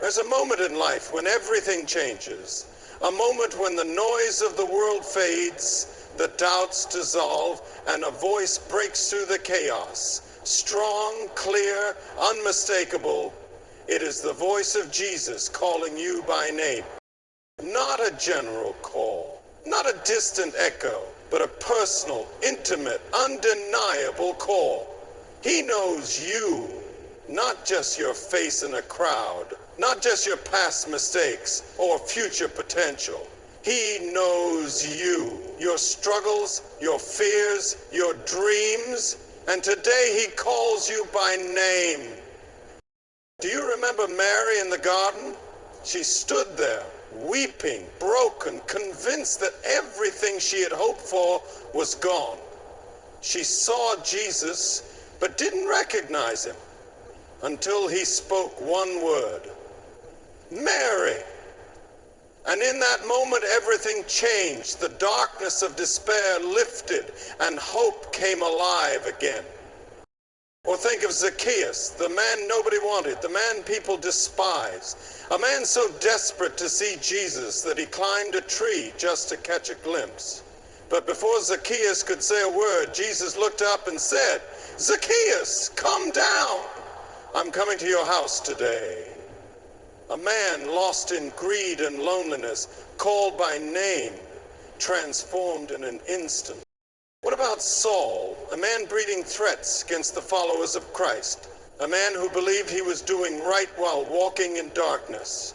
There's a moment in life when everything changes, a moment when the noise of the world fades, the doubts dissolve, and a voice breaks through the chaos. Strong, clear, unmistakable. It is the voice of Jesus calling you by name. Not a general call, not a distant echo, but a personal, intimate, undeniable call. He knows you, not just your face in a crowd, not just your past mistakes or future potential. He knows you, your struggles, your fears, your dreams, and today he calls you by name. Do you remember Mary in the garden? She stood there, weeping, broken, convinced that everything she had hoped for was gone. She saw Jesus, but didn't recognize him until he spoke one word, Mary. And in that moment, everything changed. The darkness of despair lifted and hope came alive again. Or think of Zacchaeus, the man nobody wanted, the man people despised, a man so desperate to see Jesus that he climbed a tree just to catch a glimpse. But before Zacchaeus could say a word, Jesus looked up and said, Zacchaeus, come down. I'm coming to your house today. A man lost in greed and loneliness, called by name, transformed in an instant. What about Saul, a man breathing threats against the followers of Christ, a man who believed he was doing right while walking in darkness?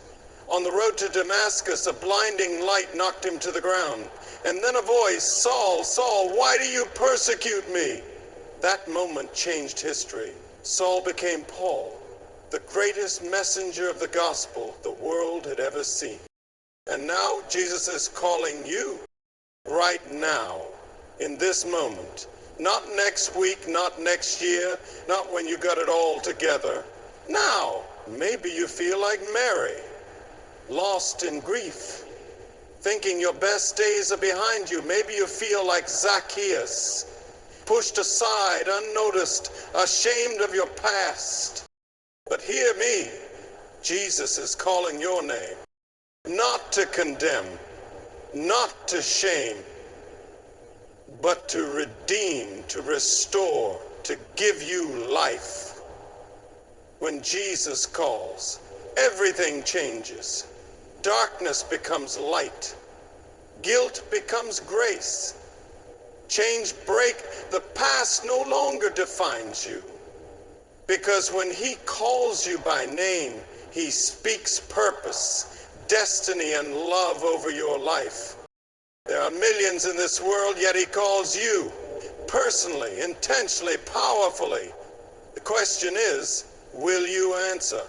On the road to Damascus, a blinding light knocked him to the ground, and then a voice, Saul, Saul, why do you persecute me? That moment changed history. Saul became Paul, the greatest messenger of the gospel the world had ever seen. And now Jesus is calling you right now, in this moment. Not next week, not next year, not when you got it all together. Now, maybe you feel like Mary, lost in grief, thinking your best days are behind you. Maybe you feel like Zacchaeus, pushed aside, unnoticed, ashamed of your past. But hear me, Jesus is calling your name, not to condemn, not to shame, but to redeem, to restore, to give you life. When Jesus calls, everything changes. Darkness becomes light. Guilt becomes grace. Change break. The past no longer defines you. Because when he calls you by name, he speaks purpose, destiny, and love over your life. There are millions in this world, yet he calls you personally, intentionally, powerfully. The question is, will you answer?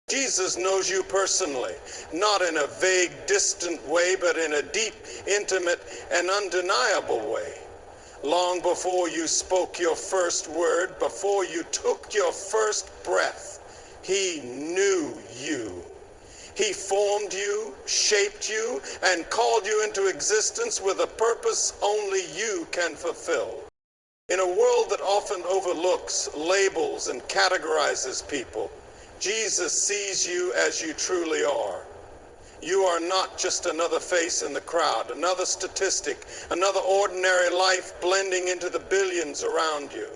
Jesus knows you personally, not in a vague, distant way, but in a deep, intimate, and undeniable way. Long before you spoke your first word, before you took your first breath, he knew you. He formed you, shaped you, and called you into existence with a purpose only you can fulfill. In a world that often overlooks, labels, and categorizes people, Jesus sees you as you truly are. You are not just another face in the crowd, another statistic, another ordinary life blending into the billions around you.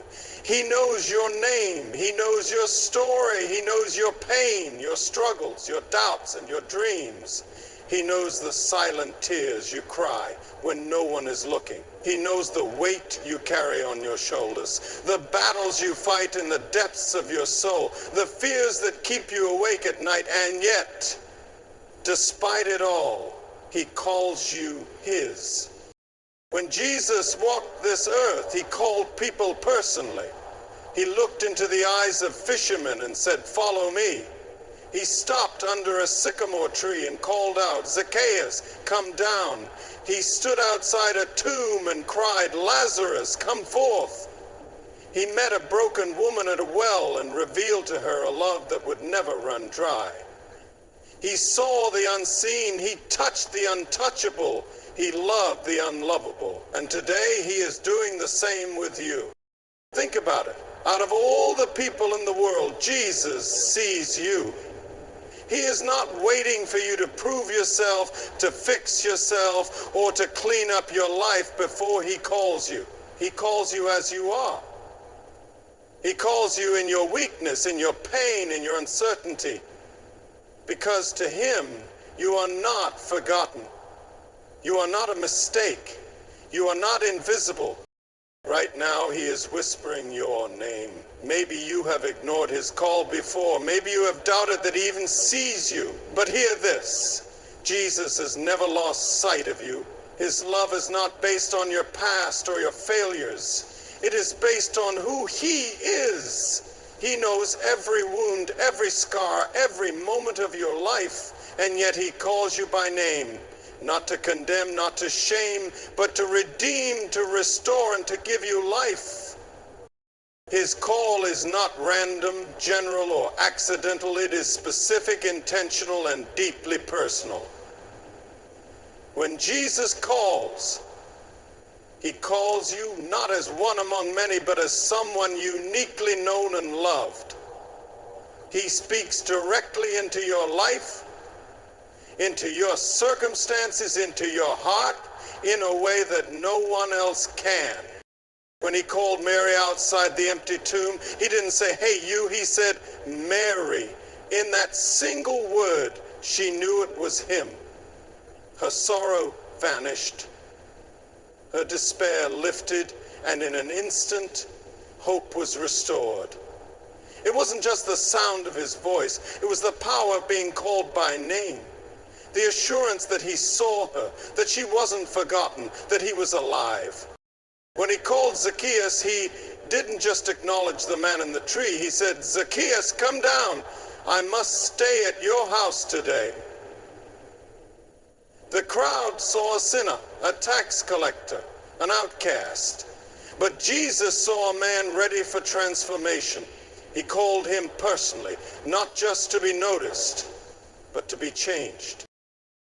He knows your name. He knows your story. He knows your pain, your struggles, your doubts, and your dreams. He knows the silent tears you cry when no one is looking. He knows the weight you carry on your shoulders, the battles you fight in the depths of your soul, the fears that keep you awake at night, and yet, despite it all, he calls you his. When Jesus walked this earth, he called people personally. He looked into the eyes of fishermen and said, "Follow me." He stopped under a sycamore tree and called out, "Zacchaeus, come down." He stood outside a tomb and cried, "Lazarus, come forth." He met a broken woman at a well and revealed to her a love that would never run dry. He saw the unseen. He touched the untouchable. He loved the unlovable. And today he is doing the same with you. Think about it. Out of all the people in the world, Jesus sees you. He is not waiting for you to prove yourself, to fix yourself, or to clean up your life before he calls you. He calls you as you are. He calls you in your weakness, in your pain, in your uncertainty. Because to him, you are not forgotten. You are not a mistake. You are not invisible. Right now, he is whispering your name. Maybe you have ignored his call before. Maybe you have doubted that he even sees you. But hear this. Jesus has never lost sight of you. His love is not based on your past or your failures. It is based on who he is. He knows every wound, every scar, every moment of your life, and yet he calls you by name. Not to condemn, not to shame, but to redeem, to restore, and to give you life. His call is not random, general, or accidental. It is specific, intentional, and deeply personal. When Jesus calls, he calls you not as one among many, but as someone uniquely known and loved. He speaks directly into your life, into your circumstances, into your heart, in a way that no one else can. When he called Mary outside the empty tomb, he didn't say, "Hey, you," he said, "Mary." In that single word, she knew it was him. Her sorrow vanished, her despair lifted, and in an instant, hope was restored. It wasn't just the sound of his voice, it was the power of being called by name. The assurance that he saw her, that she wasn't forgotten, that he was alive. When he called Zacchaeus, he didn't just acknowledge the man in the tree. He said, "Zacchaeus, come down. I must stay at your house today." The crowd saw a sinner, a tax collector, an outcast. But Jesus saw a man ready for transformation. He called him personally, not just to be noticed, but to be changed.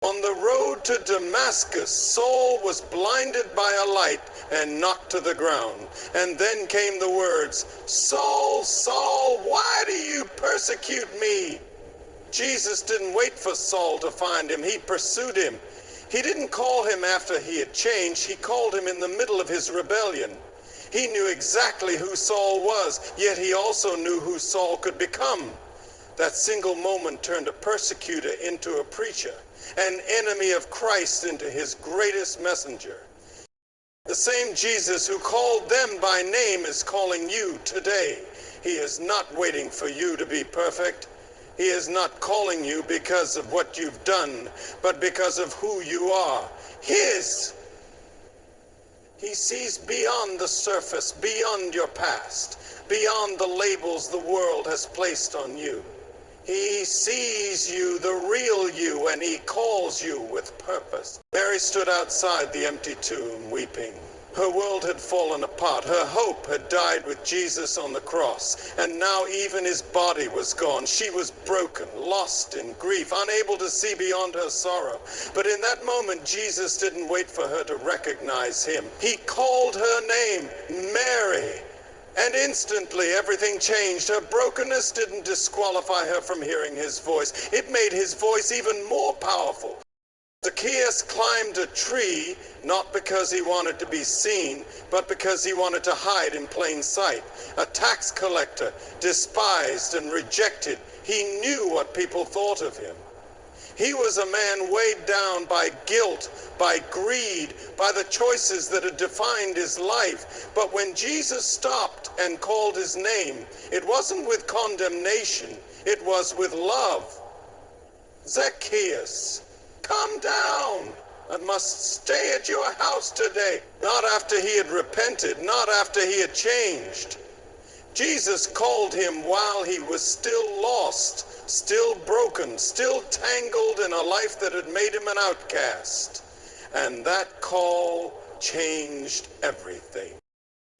On the road to Damascus, Saul was blinded by a light and knocked to the ground. And then came the words, "Saul, Saul, why do you persecute me?" Jesus didn't wait for Saul to find him. He pursued him. He didn't call him after he had changed. He called him in the middle of his rebellion. He knew exactly who Saul was, yet he also knew who Saul could become. That single moment turned a persecutor into a preacher, an enemy of Christ into his greatest messenger. The same Jesus who called them by name is calling you today. He is not waiting for you to be perfect. He is not calling you because of what you've done, but because of who you are. His. He sees beyond the surface, beyond your past, beyond the labels the world has placed on you. He sees you, the real you, and he calls you with purpose. Mary stood outside the empty tomb, weeping. Her world had fallen apart. Her hope had died with Jesus on the cross, and now even his body was gone. She was broken, lost in grief, unable to see beyond her sorrow. But in that moment, Jesus didn't wait for her to recognize him. He called her name, Mary. And instantly everything changed. Her brokenness didn't disqualify her from hearing his voice. It made his voice even more powerful. Zacchaeus climbed a tree not because he wanted to be seen, but because he wanted to hide in plain sight. A tax collector, despised and rejected, he knew what people thought of him. He was a man weighed down by guilt, by greed, by the choices that had defined his life. But when Jesus stopped and called his name, it wasn't with condemnation, it was with love. "Zacchaeus, come down. I must stay at your house today." Not after he had repented, not after he had changed. Jesus called him while he was still lost, still broken, still tangled in a life that had made him an outcast. And that call changed everything.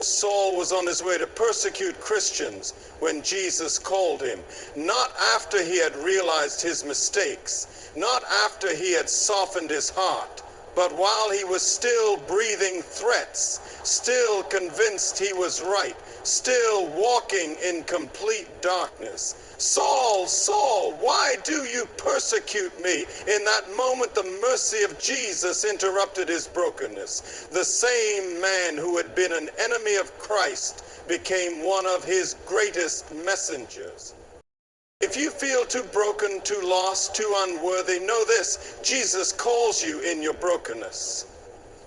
Saul was on his way to persecute Christians when Jesus called him, not after he had realized his mistakes, not after he had softened his heart, but while he was still breathing threats, still convinced he was right, still walking in complete darkness. Saul, Saul, why do you persecute me? In that moment, the mercy of Jesus interrupted his brokenness. The same man who had been an enemy of Christ became one of his greatest messengers. If you feel too broken, too lost, too unworthy, know this: Jesus calls you in your brokenness.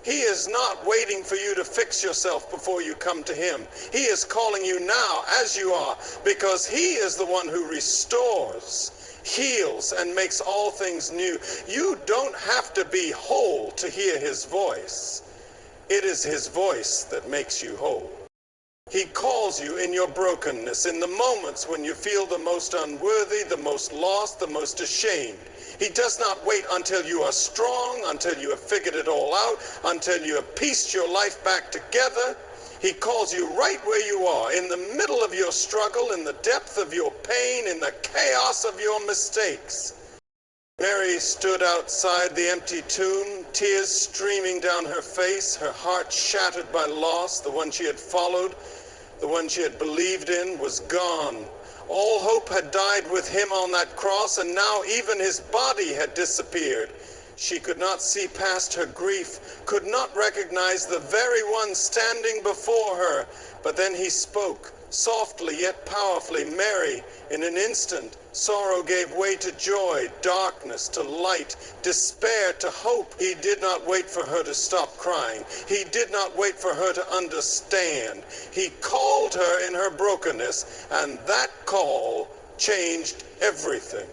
He is not waiting for you to fix yourself before you come to him. He is calling you now as you are, because he is the one who restores, heals, and makes all things new. You don't have to be whole to hear his voice. It is his voice that makes you whole. He calls you in your brokenness, in the moments when you feel the most unworthy, the most lost, the most ashamed. He does not wait until you are strong, until you have figured it all out, until you have pieced your life back together. He calls you right where you are, in the middle of your struggle, in the depth of your pain, in the chaos of your mistakes. Mary stood outside the empty tomb, tears streaming down her face, her heart shattered by loss. The one she had followed, the one she had believed in, was gone. All hope had died with him on that cross, and now even his body had disappeared. She could not see past her grief, could not recognize the very one standing before her. But then he spoke, softly yet powerfully. Mary, in an instant, sorrow gave way to joy, darkness to light, despair to hope. He did not wait for her to stop crying. He did not wait for her to understand. He called her in her brokenness, and that call changed everything.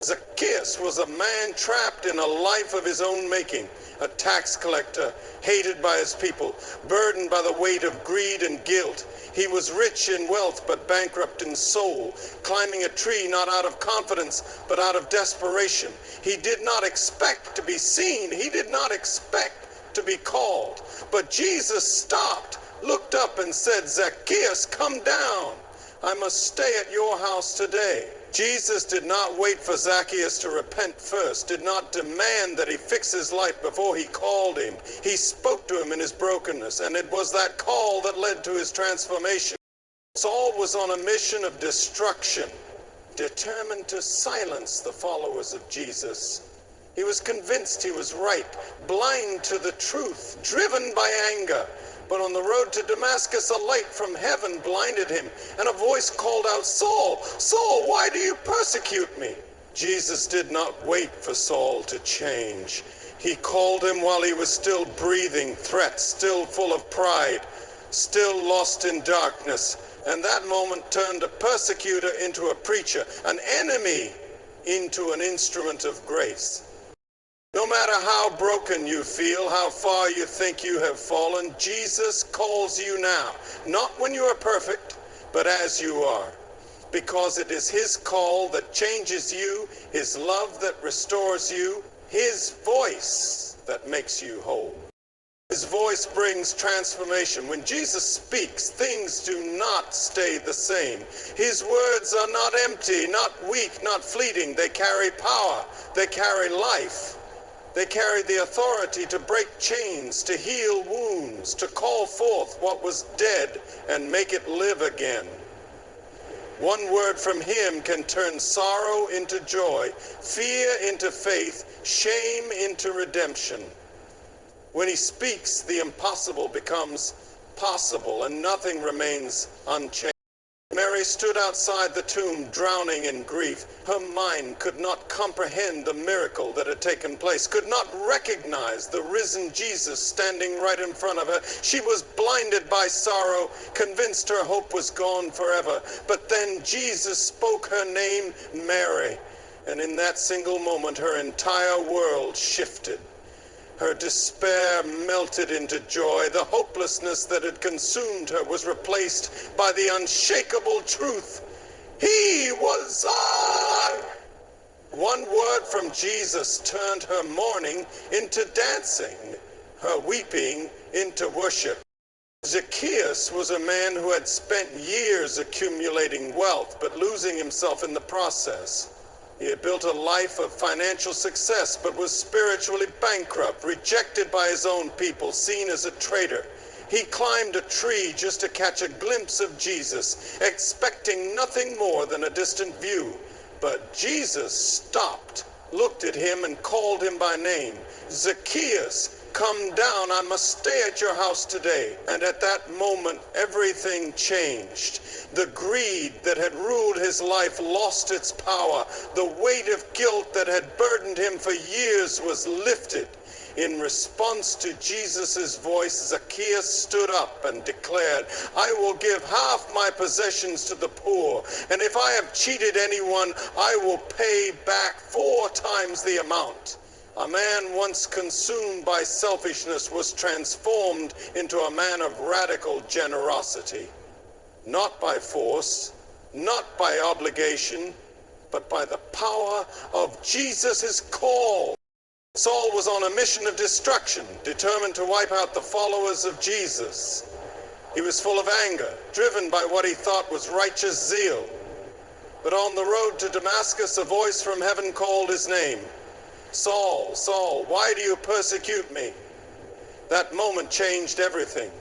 Zacchaeus was a man trapped in a life of his own making, a tax collector, hated by his people, burdened by the weight of greed and guilt. He was rich in wealth but bankrupt in soul, climbing a tree not out of confidence but out of desperation. He did not expect to be seen. He did not expect to be called. But Jesus stopped, looked up and said, "Zacchaeus, come down. I must stay at your house today." Jesus did not wait for Zacchaeus to repent first, did not demand that he fix his life before he called him. He spoke to him in his brokenness, and it was that call that led to his transformation. Saul was on a mission of destruction, determined to silence the followers of Jesus. He was convinced he was right, blind to the truth, driven by anger. But on the road to Damascus, a light from heaven blinded him, and a voice called out, "Saul, Saul, why do you persecute me?" Jesus did not wait for Saul to change. He called him while he was still breathing threats, still full of pride, still lost in darkness. And that moment turned a persecutor into a preacher, an enemy into an instrument of grace. No matter how broken you feel, how far you think you have fallen, Jesus calls you now, not when you are perfect, but as you are, because it is his call that changes you, his love that restores you, his voice that makes you whole. His voice brings transformation. When Jesus speaks, things do not stay the same. His words are not empty, not weak, not fleeting. They carry power. They carry life. They carry the authority to break chains, to heal wounds, to call forth what was dead and make it live again. One word from him can turn sorrow into joy, fear into faith, shame into redemption. When he speaks, the impossible becomes possible, and nothing remains unchanged. Mary stood outside the tomb, drowning in grief. Her mind could not comprehend the miracle that had taken place, could not recognize the risen Jesus standing right in front of her. She was blinded by sorrow, convinced her hope was gone forever. But then Jesus spoke her name, Mary, and in that single moment, her entire world shifted. Her despair melted into joy. The hopelessness that had consumed her was replaced by the unshakable truth. He was I. One word from Jesus turned her mourning into dancing, her weeping into worship. Zacchaeus was a man who had spent years accumulating wealth, but losing himself in the process. He had built a life of financial success, but was spiritually bankrupt, rejected by his own people, seen as a traitor. He climbed a tree just to catch a glimpse of Jesus, expecting nothing more than a distant view. But Jesus stopped, looked at him, and called him by name. Zacchaeus, come down, I must stay at your house today. And at that moment, everything changed. The greed that had ruled his life lost its power. The weight of guilt that had burdened him for years was lifted. In response to Jesus' voice, Zacchaeus stood up and declared, I will give half my possessions to the poor, and if I have cheated anyone, I will pay back 4 times the amount. A man once consumed by selfishness was transformed into a man of radical generosity. Not by force, not by obligation, but by the power of Jesus' call. Saul was on a mission of destruction, determined to wipe out the followers of Jesus. He was full of anger, driven by what he thought was righteous zeal. But on the road to Damascus, a voice from heaven called his name. Saul, Saul, why do you persecute me? That moment changed everything.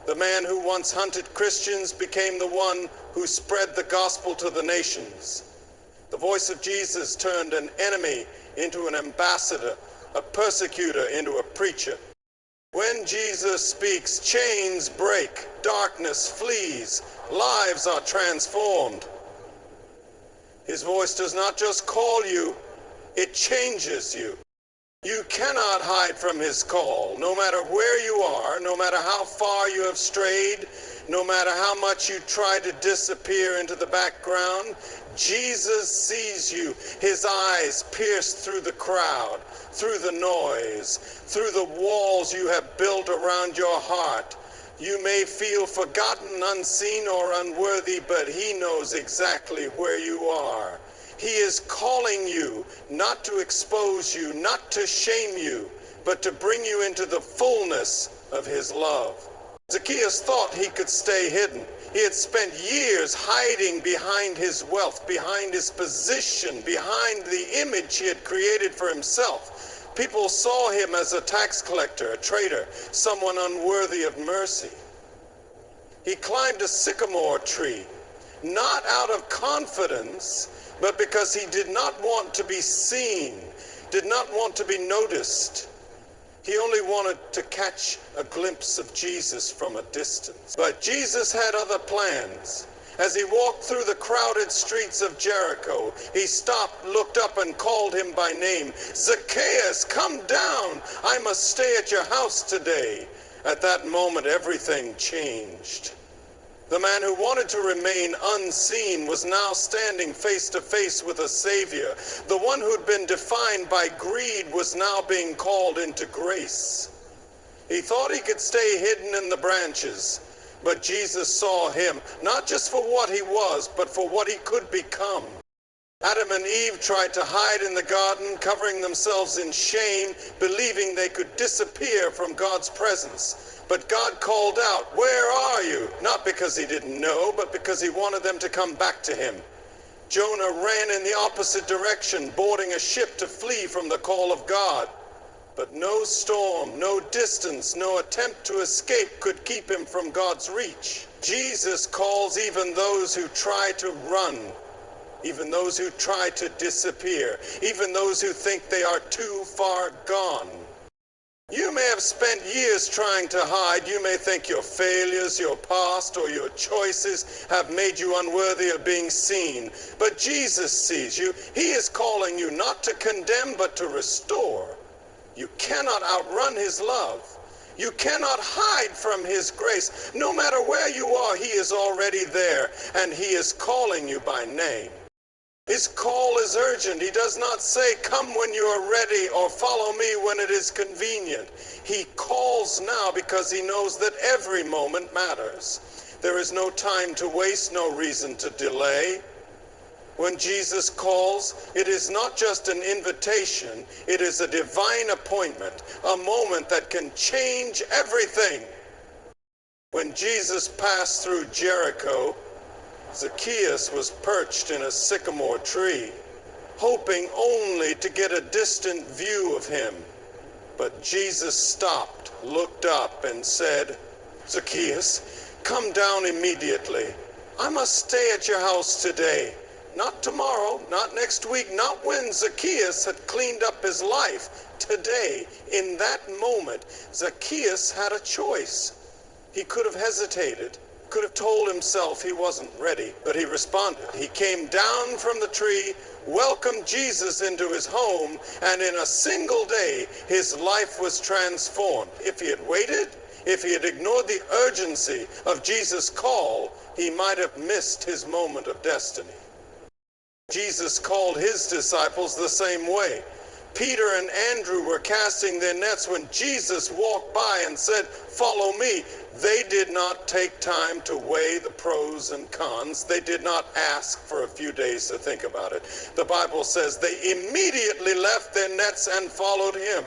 The man who once hunted Christians became the one who spread the gospel to the nations. The voice of Jesus turned an enemy into an ambassador, a persecutor into a preacher. When Jesus speaks, chains break, darkness flees, lives are transformed. His voice does not just call you, it changes you. You cannot hide from his call, no matter where you are, no matter how far you have strayed, no matter how much you try to disappear into the background. Jesus sees you, his eyes pierced through the crowd, through the noise, through the walls you have built around your heart. You may feel forgotten, unseen, or unworthy, but he knows exactly where you are. He is calling you not to expose you, not to shame you, but to bring you into the fullness of his love. Zacchaeus thought he could stay hidden. He had spent years hiding behind his wealth, behind his position, behind the image he had created for himself. People saw him as a tax collector, a traitor, someone unworthy of mercy. He climbed a sycamore tree, not out of confidence, but because he did not want to be seen, did not want to be noticed. He only wanted to catch a glimpse of Jesus from a distance. But Jesus had other plans. As he walked through the crowded streets of Jericho, he stopped, looked up, and called him by name. Zacchaeus, come down. I must stay at your house today. At that moment, everything changed. The man who wanted to remain unseen was now standing face to face with a Savior. The one who'd been defined by greed was now being called into grace. He thought he could stay hidden in the branches, but Jesus saw him, not just for what he was, but for what he could become. Adam and Eve tried to hide in the garden, covering themselves in shame, believing they could disappear from God's presence. But God called out, "Where are you?" Not because he didn't know, but because he wanted them to come back to him. Jonah ran in the opposite direction, boarding a ship to flee from the call of God. But no storm, no distance, no attempt to escape could keep him from God's reach. Jesus calls even those who try to run, even those who try to disappear, even those who think they are too far gone. You may have spent years trying to hide. You may think your failures, your past, or your choices have made you unworthy of being seen. But Jesus sees you. He is calling you not to condemn, but to restore. You cannot outrun his love. You cannot hide from his grace. No matter where you are, he is already there, and he is calling you by name. His call is urgent. He does not say, "Come when you are ready," or "Follow me when it is convenient." He calls now because he knows that every moment matters. There is no time to waste, no reason to delay. When Jesus calls, it is not just an invitation, it is a divine appointment, a moment that can change everything. When Jesus passed through Jericho, Zacchaeus was perched in a sycamore tree, hoping only to get a distant view of him. But Jesus stopped, looked up, and said, Zacchaeus, come down immediately. I must stay at your house today. Not tomorrow, not next week, not when Zacchaeus had cleaned up his life. Today, in that moment, Zacchaeus had a choice. He could have hesitated, could have told himself he wasn't ready, but he responded. He came down from the tree, welcomed Jesus into his home, and in a single day, his life was transformed. If he had waited, if he had ignored the urgency of Jesus' call, he might have missed his moment of destiny. Jesus called his disciples the same way. Peter and Andrew were casting their nets when Jesus walked by and said, "Follow me." They did not take time to weigh the pros and cons. They did not ask for a few days to think about it. The Bible says they immediately left their nets and followed him.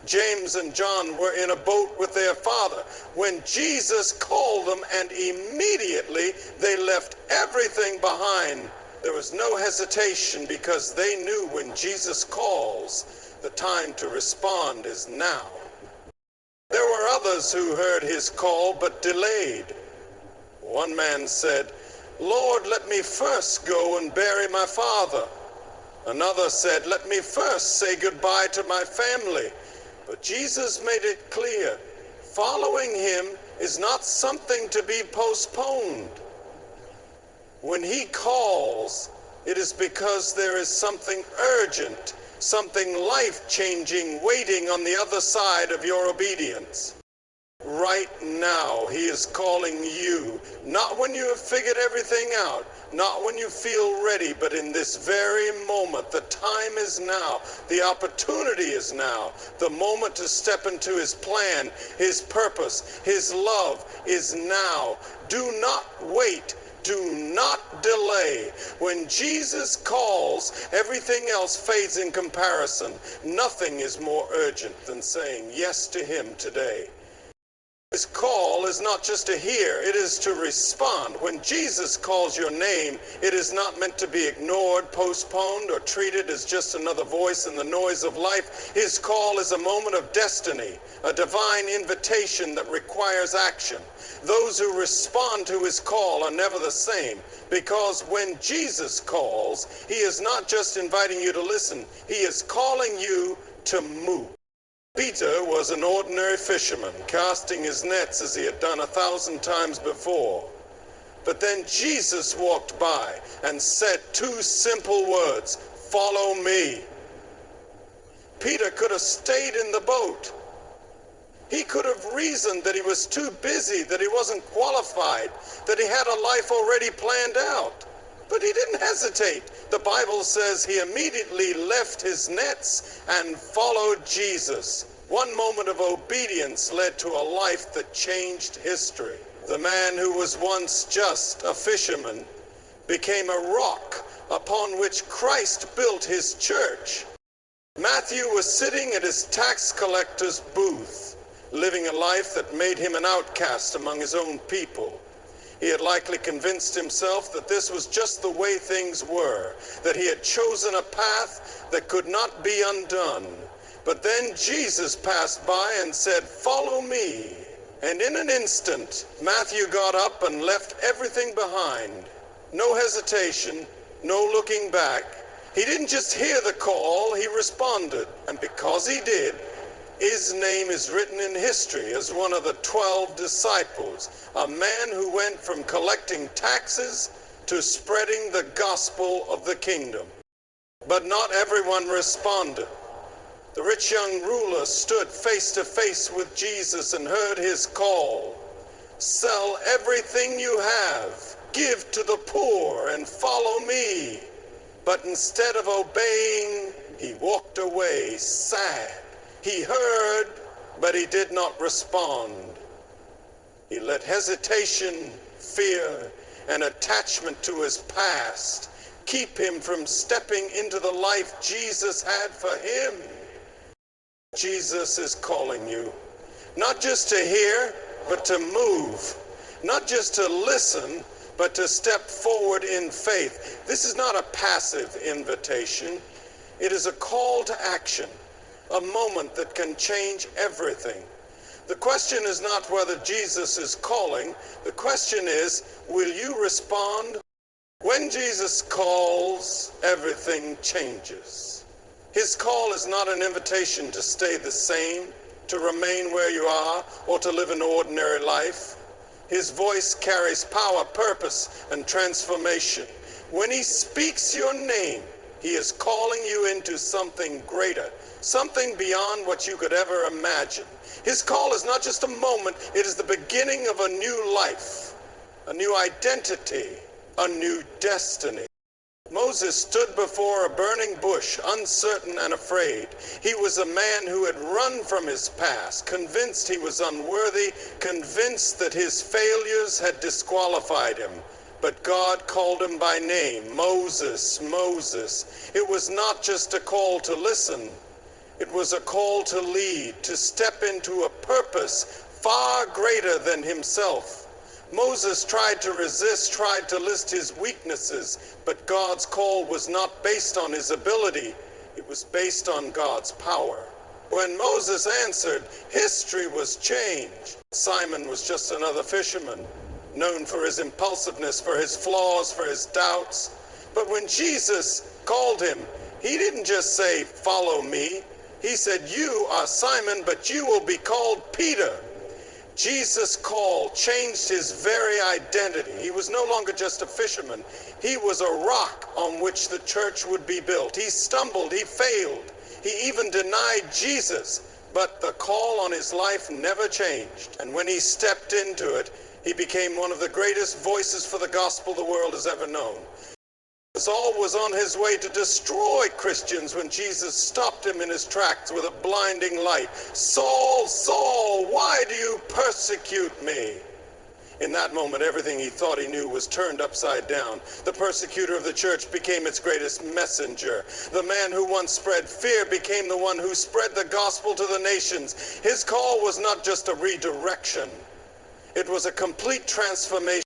James and John were in a boat with their father when Jesus called them, and immediately they left everything behind. There was no hesitation because they knew when Jesus calls, the time to respond is now. There were others who heard his call but delayed. One man said, "Lord, let me first go and bury my father." Another said, "Let me first say goodbye to my family." But Jesus made it clear, following him is not something to be postponed. When he calls, it is because there is something urgent, something life-changing waiting on the other side of your obedience. Right now, he is calling you, not when you have figured everything out, not when you feel ready, but in this very moment. The time is now. The opportunity is now. The moment to step into his plan, his purpose, his love is now. Do not wait. Do not delay. When Jesus calls, everything else fades in comparison. Nothing is more urgent than saying yes to him today. His call is not just to hear, it is to respond. When Jesus calls your name, it is not meant to be ignored, postponed, or treated as just another voice in the noise of life. His call is a moment of destiny, a divine invitation that requires action. Those who respond to his call are never the same, because when Jesus calls, he is not just inviting you to listen, he is calling you to move. Peter was an ordinary fisherman, casting his nets as he had done 1,000 times before. But then Jesus walked by and said two simple words, "Follow me." Peter could have stayed in the boat. He could have reasoned that he was too busy, that he wasn't qualified, that he had a life already planned out. But he didn't hesitate. The Bible says he immediately left his nets and followed Jesus. One moment of obedience led to a life that changed history. The man who was once just a fisherman became a rock upon which Christ built his church. Matthew was sitting at his tax collector's booth, living a life that made him an outcast among his own people. He had likely convinced himself that this was just the way things were, that he had chosen a path that could not be undone. But then Jesus passed by and said, "Follow me." And in an instant, Matthew got up and left everything behind. No hesitation, no looking back. He didn't just hear the call, he responded. And because he did, his name is written in history as one of the 12 disciples, a man who went from collecting taxes to spreading the gospel of the kingdom. But not everyone responded. The rich young ruler stood face to face with Jesus and heard his call. "Sell everything you have, give to the poor, and follow me." But instead of obeying, he walked away sad. He heard, but he did not respond. He let hesitation, fear, and attachment to his past keep him from stepping into the life Jesus had for him. Jesus is calling you, not just to hear, but to move. Not just to listen, but to step forward in faith. This is not a passive invitation. It is a call to action. A moment that can change everything. The question is not whether Jesus is calling. The question is, will you respond? When Jesus calls, everything changes. His call is not an invitation to stay the same, to remain where you are, or to live an ordinary life. His voice carries power, purpose, and transformation. When he speaks your name, he is calling you into something greater, something beyond what you could ever imagine. His call is not just a moment, it is the beginning of a new life, a new identity, a new destiny. Moses stood before a burning bush, uncertain and afraid. He was a man who had run from his past, convinced he was unworthy, convinced that his failures had disqualified him. But God called him by name, Moses, Moses. It was not just a call to listen. It was a call to lead, to step into a purpose far greater than himself. Moses tried to resist, tried to list his weaknesses, but God's call was not based on his ability. It was based on God's power. When Moses answered, history was changed. Simon was just another fisherman, known for his impulsiveness, for his flaws, for his doubts. But when Jesus called him, he didn't just say, follow me. He said, you are Simon, but you will be called Peter. Jesus' call changed his very identity. He was no longer just a fisherman. He was a rock on which the church would be built. He stumbled, he failed, he even denied Jesus, but the call on his life never changed. And when he stepped into it, he became one of the greatest voices for the gospel the world has ever known. Saul was on his way to destroy Christians when Jesus stopped him in his tracks with a blinding light. Saul, Saul, why do you persecute me? In that moment, everything he thought he knew was turned upside down. The persecutor of the church became its greatest messenger. The man who once spread fear became the one who spread the gospel to the nations. His call was not just a redirection. It was a complete transformation.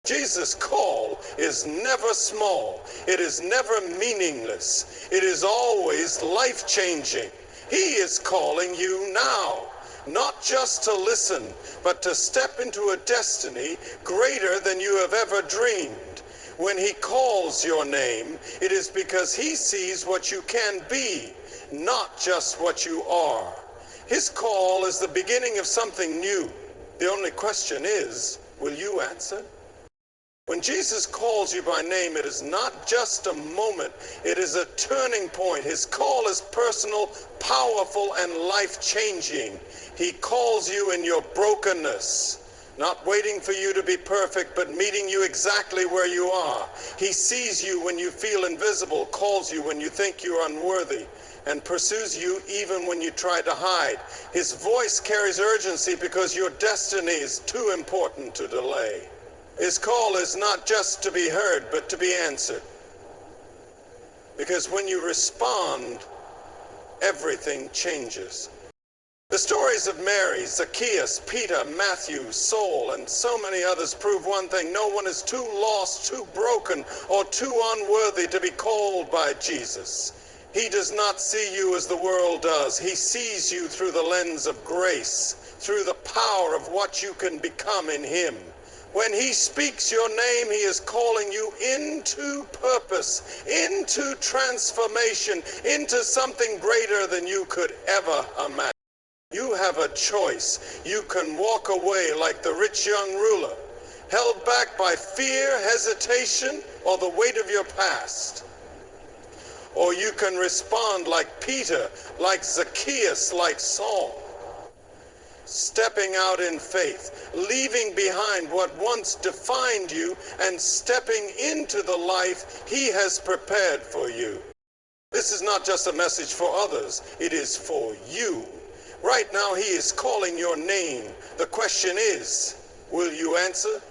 Jesus' call is never small. It is never meaningless. It is always life-changing. He is calling you now, not just to listen, but to step into a destiny greater than you have ever dreamed. When he calls your name, it is because he sees what you can be, not just what you are. His call is the beginning of something new. The only question is, will you answer? When Jesus calls you by name, it is not just a moment, it is a turning point. His call is personal, powerful, and life-changing. He calls you in your brokenness, not waiting for you to be perfect, but meeting you exactly where you are. He sees you when you feel invisible, calls you when you think you're unworthy, and pursues you even when you try to hide. His voice carries urgency because your destiny is too important to delay. His call is not just to be heard, but to be answered. Because when you respond, everything changes. The stories of Mary, Zacchaeus, Peter, Matthew, Saul, and so many others prove one thing. No one is too lost, too broken, or too unworthy to be called by Jesus. He does not see you as the world does. He sees you through the lens of grace, through the power of what you can become in him. When he speaks your name, he is calling you into purpose, into transformation, into something greater than you could ever imagine. You have a choice. You can walk away like the rich young ruler, held back by fear, hesitation, or the weight of your past. Or you can respond like Peter, like Zacchaeus, like Saul. Stepping out in faith, leaving behind what once defined you and stepping into the life he has prepared for you. This is not just a message for others, it is for you. Right now he is calling your name. The question is, will you answer?